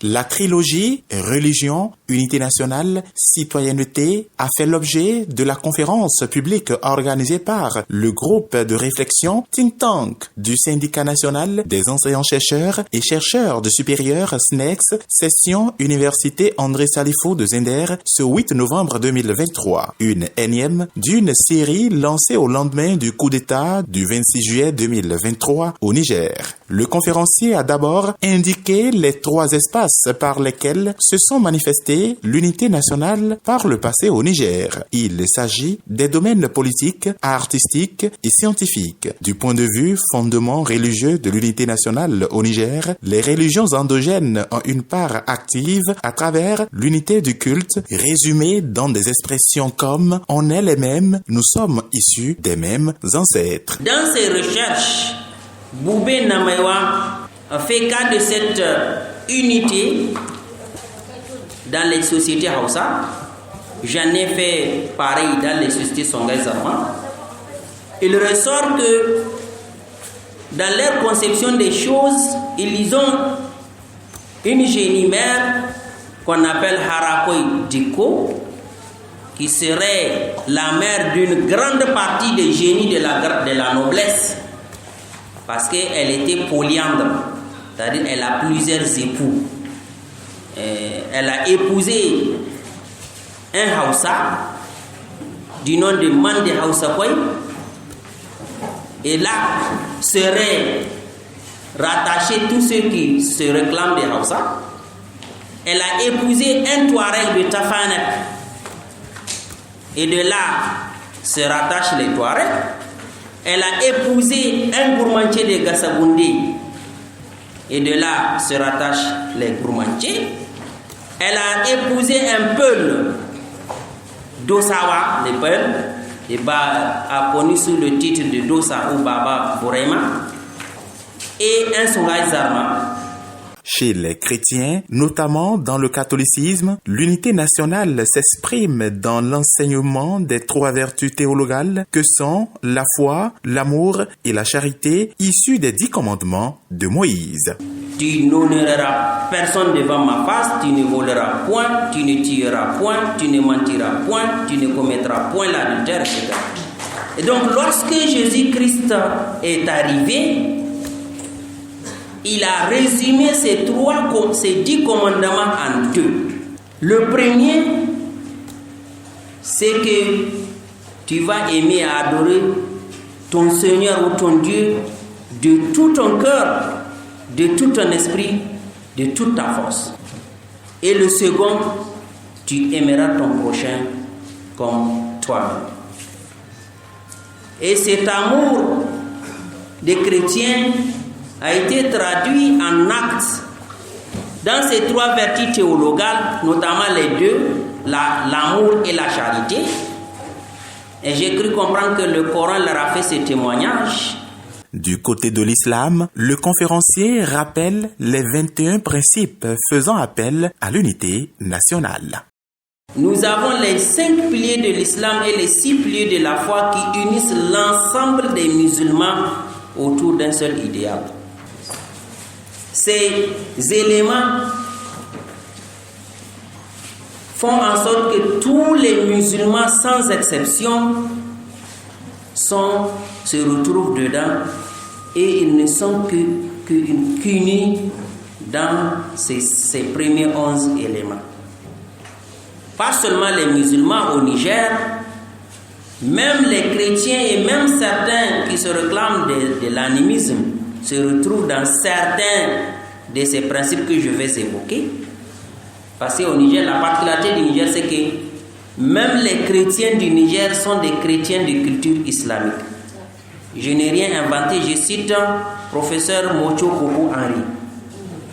La trilogie Religion, Unité nationale, Citoyenneté a fait l'objet de la conférence publique organisée par le groupe de réflexion Think Tank du syndicat national des enseignants-chercheurs et chercheurs de supérieur SNEX, session Université André Salifou de Zinder, ce 8 novembre 2023. Une énième d'une série lancée au lendemain du coup d'État du 26 juillet 2023 au Niger. Le conférencier a d'abord indiqué les trois espaces par lesquels se sont manifestés l'unité nationale par le passé au Niger. Il s'agit des domaines politiques, artistiques et scientifiques. Du point de vue fondement religieux de l'unité nationale au Niger, les religions endogènes ont une part active à travers l'unité du culte, résumée dans des expressions comme « on est les mêmes, nous sommes issus des mêmes ancêtres ». Dans ses recherches, Boubé Namaïwa a fait cas de cette unité dans les sociétés Hausa. J'en ai fait pareil dans les sociétés Songhai Zarma. Il ressort que dans leur conception des choses, ils ont une génie-mère qu'on appelle Harakoy Diko, qui serait la mère d'une grande partie des génies de la noblesse, parce qu'elle était polyandre, c'est-à-dire elle a plusieurs époux. Elle a épousé un Hausa du nom de Mande Hausakoy, et là seraient rattachés tous ceux qui se réclament des Hausa. Elle a épousé un Touareg de Tafanek, et de là se rattachent les Touaregs. Elle a épousé un Gourmandier de Gassaboundé, et de là se rattachent les Gourmandiers. Elle a épousé un Peul d'Osawa, les Peuls, et a connu sous le titre de Dosa ou Baba Bourema, et un Songhai Zarma. Chez les chrétiens, notamment dans le catholicisme, l'unité nationale s'exprime dans l'enseignement des trois vertus théologales que sont la foi, l'amour et la charité, issues des 10 commandements de Moïse. Tu n'honoreras personne devant ma face, tu ne voleras point, tu ne tueras point, tu ne mentiras point, tu ne commettras point l'adultère, etc. Et donc, lorsque Jésus-Christ est arrivé, il a résumé ces 10 commandements en 2. Le premier, c'est que tu vas aimer et adorer ton Seigneur ou ton Dieu de tout ton cœur, de tout ton esprit, de toute ta force. Et le second, tu aimeras ton prochain comme toi-même. Et cet amour des chrétiens a été traduit en actes dans ces 3 vertus théologales, notamment les 2, l'amour et la charité. Et j'ai cru comprendre que le Coran leur a fait ce témoignage. Du côté de l'islam, le conférencier rappelle les 21 principes faisant appel à l'unité nationale. Nous avons les 5 piliers de l'islam et les 6 piliers de la foi qui unissent l'ensemble des musulmans autour d'un seul idéal. Ces éléments font en sorte que tous les musulmans, sans exception, se retrouvent dedans, et ils ne sont qu'unis dans ces premiers 11 éléments. Pas seulement les musulmans au Niger, même les chrétiens et même certains qui se réclament de l'animisme se retrouvent dans certains de ces principes que je vais évoquer. Parce qu'au Niger, la particularité du Niger, c'est que même les chrétiens du Niger sont des chrétiens de culture islamique. Je n'ai rien inventé, je cite professeur Mocho Koko Henri.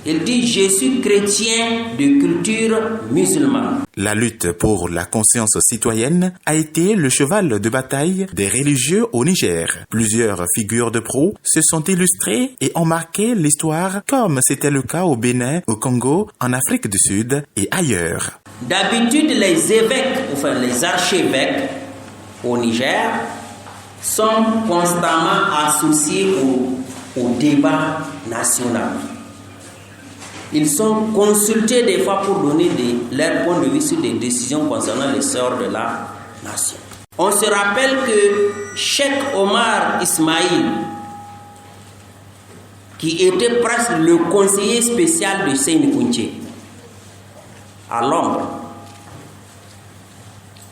Il dit « Je suis chrétien de culture musulmane ». La lutte pour la conscience citoyenne a été le cheval de bataille des religieux au Niger. Plusieurs figures de proue se sont illustrées et ont marqué l'histoire comme c'était le cas au Bénin, au Congo, en Afrique du Sud et ailleurs. D'habitude, les évêques, enfin les archevêques au Niger sont constamment associés au débat national. Ils sont consultés des fois pour donner leur point de vue sur des décisions concernant le sort de la nation. On se rappelle que Cheikh Omar Ismail, qui était presque le conseiller spécial de Seyni Kounché, à l'ombre,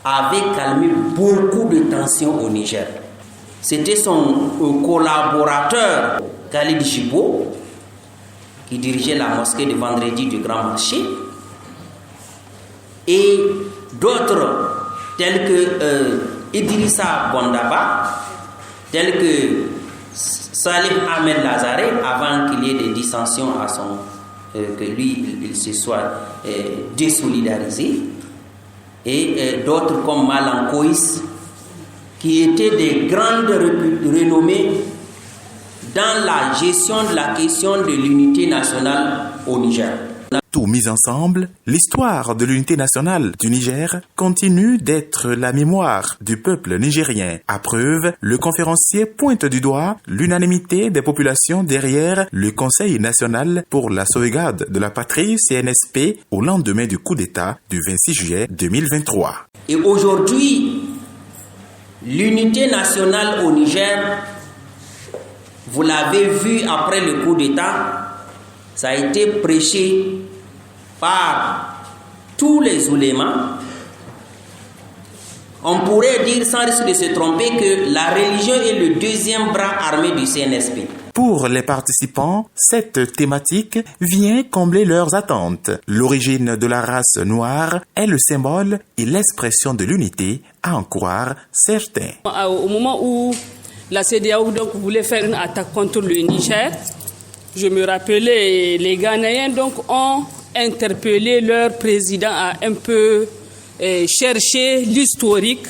avait calmé beaucoup de tensions au Niger. C'était son collaborateur, Khalid Jibo, qui dirigeait la mosquée de vendredi du Grand Marché, et d'autres tels que Idrissa Bondaba, tels que Salih Ahmed Lazare, avant qu'il y ait des dissensions que lui il se soit désolidarisé, et d'autres comme Malan Koïs, qui étaient des grandes renommées dans la gestion de la question de l'unité nationale au Niger. Tout mis ensemble, l'histoire de l'unité nationale du Niger continue d'être la mémoire du peuple nigérien. À preuve, le conférencier pointe du doigt l'unanimité des populations derrière le Conseil national pour la sauvegarde de la patrie CNSP au lendemain du coup d'État du 26 juillet 2023. Et aujourd'hui, l'unité nationale au Niger, vous l'avez vu après le coup d'État, ça a été prêché par tous les oulémas. On pourrait dire, sans risque de se tromper, que la religion est le deuxième bras armé du CNSP. Pour les participants, cette thématique vient combler leurs attentes. L'origine de la race noire est le symbole et l'expression de l'unité, à en croire certains. Au moment où la CEDEAO donc voulait faire une attaque contre le Niger, je me rappelais, les Ghanéens donc ont interpellé leur président à un peu chercher l'historique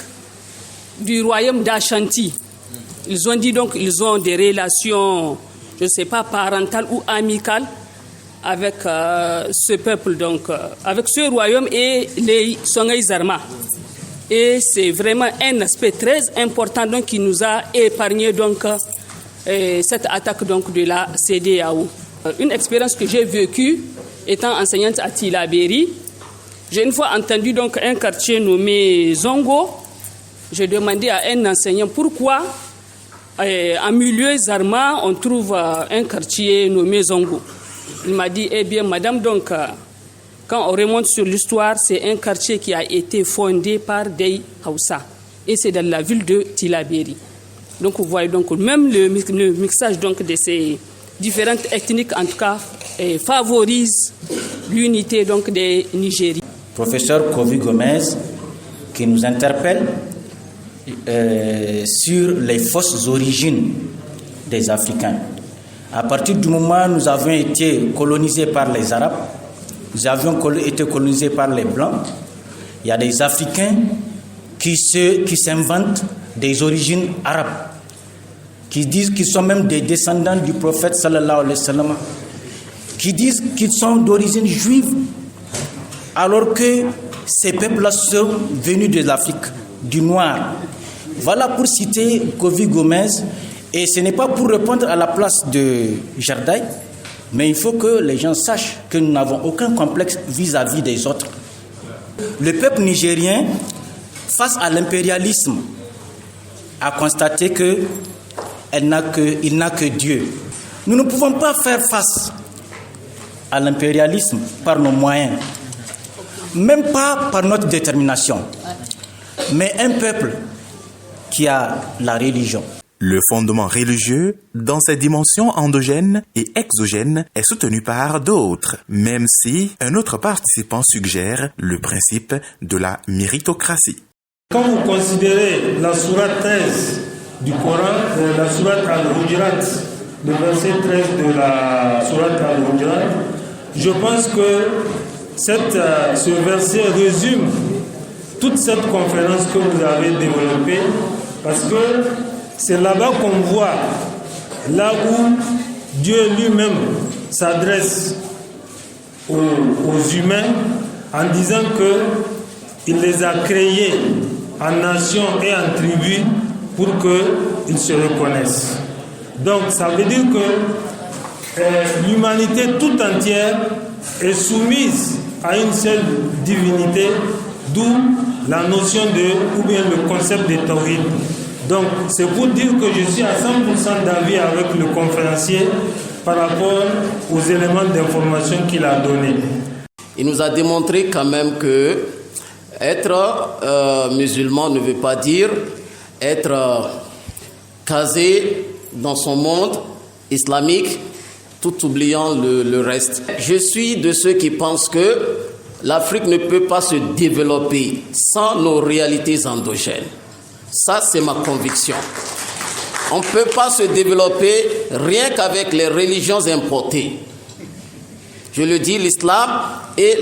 du royaume d'Ashanti. Ils ont dit donc qu'ils ont des relations, je ne sais pas, parentales ou amicales avec ce peuple, donc avec ce royaume et les Songhai Zarma. Et c'est vraiment un aspect très important donc, qui nous a épargné donc, cette attaque donc, de la CEDEAO. Une expérience que j'ai vécue étant enseignante à Tilaberi, j'ai une fois entendu donc, un quartier nommé Zongo. J'ai demandé à un enseignant pourquoi en milieu Zarma on trouve un quartier nommé Zongo. Il m'a dit, eh bien madame, donc quand on remonte sur l'histoire, c'est un quartier qui a été fondé par des Hausa. Et c'est dans la ville de Tilaberi. Donc vous voyez, donc, même le mixage donc, de ces différentes ethniques, en tout cas, favorise l'unité donc, des Nigériens. Professeur Kofi Gomez, qui nous interpelle sur les fausses origines des Africains. À partir du moment où nous avons été colonisés par les Arabes, nous avions été colonisés par les Blancs, il y a des Africains qui s'inventent des origines arabes, qui disent qu'ils sont même des descendants du prophète sallallahu alayhi wa sallam, qui disent qu'ils sont d'origine juive, alors que ces peuples-là sont venus de l'Afrique, du noir. Voilà pour citer Kofi Gomez, et ce n'est pas pour répondre à la place de Jardaï, mais il faut que les gens sachent que nous n'avons aucun complexe vis-à-vis des autres. Le peuple nigérien, face à l'impérialisme, a constaté qu'il n'a que Dieu. Nous ne pouvons pas faire face à l'impérialisme par nos moyens, même pas par notre détermination, mais un peuple qui a la religion. Le fondement religieux, dans ses dimensions endogènes et exogènes, est soutenu par d'autres, même si un autre participant suggère le principe de la méritocratie. Quand vous considérez la sourate 13 du Coran, la sourate Al-Hujurat, le verset 13 de la sourate Al-Hujurat, je pense que ce verset résume toute cette conférence que vous avez développée, parce que c'est là-bas qu'on voit, là où Dieu lui-même s'adresse aux humains en disant qu'il les a créés en nations et en tribus pour qu'ils se reconnaissent. Donc ça veut dire que l'humanité tout entière est soumise à une seule divinité, d'où la notion ou bien le concept de tawhid. Donc, c'est pour dire que je suis à 100% d'avis avec le conférencier par rapport aux éléments d'information qu'il a donnés. Il nous a démontré quand même que être musulman ne veut pas dire être casé dans son monde islamique tout oubliant le reste. Je suis de ceux qui pensent que l'Afrique ne peut pas se développer sans nos réalités endogènes. Ça, c'est ma conviction. On ne peut pas se développer rien qu'avec les religions importées. Je le dis, l'islam et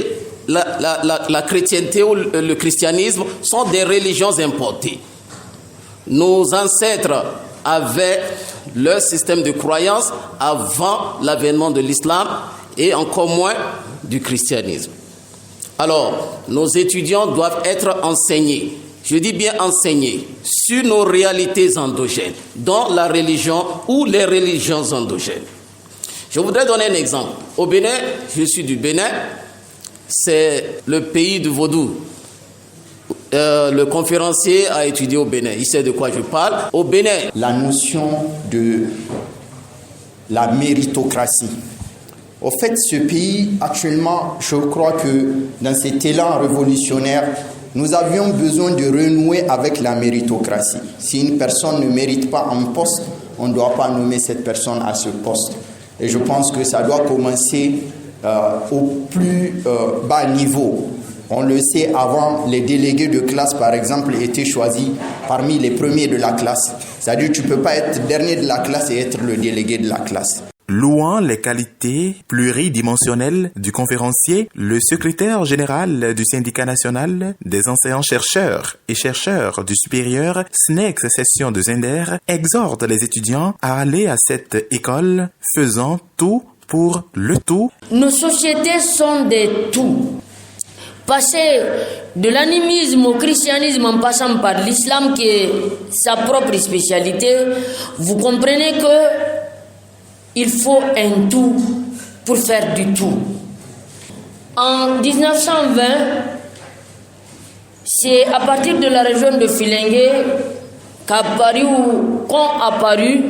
la chrétienté ou le christianisme sont des religions importées. Nos ancêtres avaient leur système de croyance avant l'avènement de l'islam et encore moins du christianisme. Alors, nos étudiants doivent être enseignés, je dis bien enseignés, sur nos réalités endogènes, dont la religion ou les religions endogènes. Je voudrais donner un exemple. Au Bénin, je suis du Bénin, c'est le pays du vaudou. Le conférencier a étudié au Bénin, il sait de quoi je parle. Au Bénin, la notion de la méritocratie. Au fait, ce pays, actuellement, je crois que dans cet élan révolutionnaire, nous avions besoin de renouer avec la méritocratie. Si une personne ne mérite pas un poste, on ne doit pas nommer cette personne à ce poste. Et je pense que ça doit commencer au plus bas niveau. On le sait, avant, les délégués de classe, par exemple, étaient choisis parmi les premiers de la classe. C'est-à-dire que tu ne peux pas être dernier de la classe et être le délégué de la classe. Louant les qualités pluridimensionnelles du conférencier, le secrétaire général du syndicat national des enseignants-chercheurs et chercheurs du supérieur, SNEX Session de Zender, exhorte les étudiants à aller à cette école faisant tout pour le tout. Nos sociétés sont des tout. Passer de l'animisme au christianisme en passant par l'islam qui est sa propre spécialité, vous comprenez que il faut un tout pour faire du tout. En 1920, c'est à partir de la région de Filengue qu'ont apparu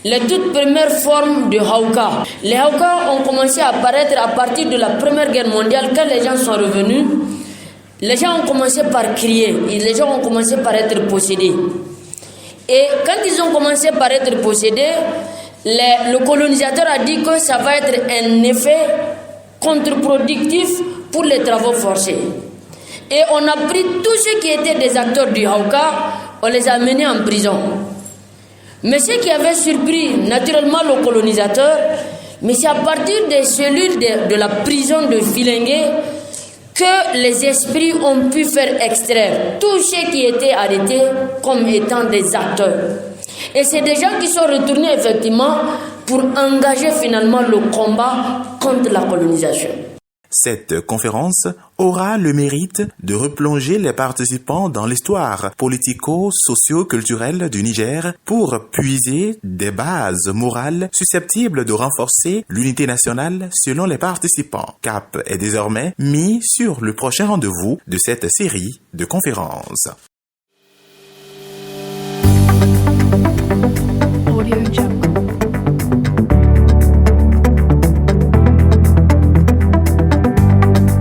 les toutes premières formes de Hauka. Les Hauka ont commencé à apparaître à partir de la Première Guerre mondiale. Quand les gens sont revenus, les gens ont commencé par crier, et les gens ont commencé par être possédés. Et quand ils ont commencé par être possédés, le colonisateur a dit que ça va être un effet contre-productif pour les travaux forcés. Et on a pris tous ceux qui étaient des acteurs du Hauka, on les a menés en prison. Mais ce qui avait surpris naturellement le colonisateur, mais c'est à partir des cellules de la prison de Filengue que les esprits ont pu faire extraire tous ceux qui étaient arrêtés comme étant des acteurs. Et c'est des gens qui sont retournés effectivement pour engager finalement le combat contre la colonisation. Cette conférence aura le mérite de replonger les participants dans l'histoire politico-socio-culturelle du Niger pour puiser des bases morales susceptibles de renforcer l'unité nationale selon les participants. Cap est désormais mis sur le prochain rendez-vous de cette série de conférences.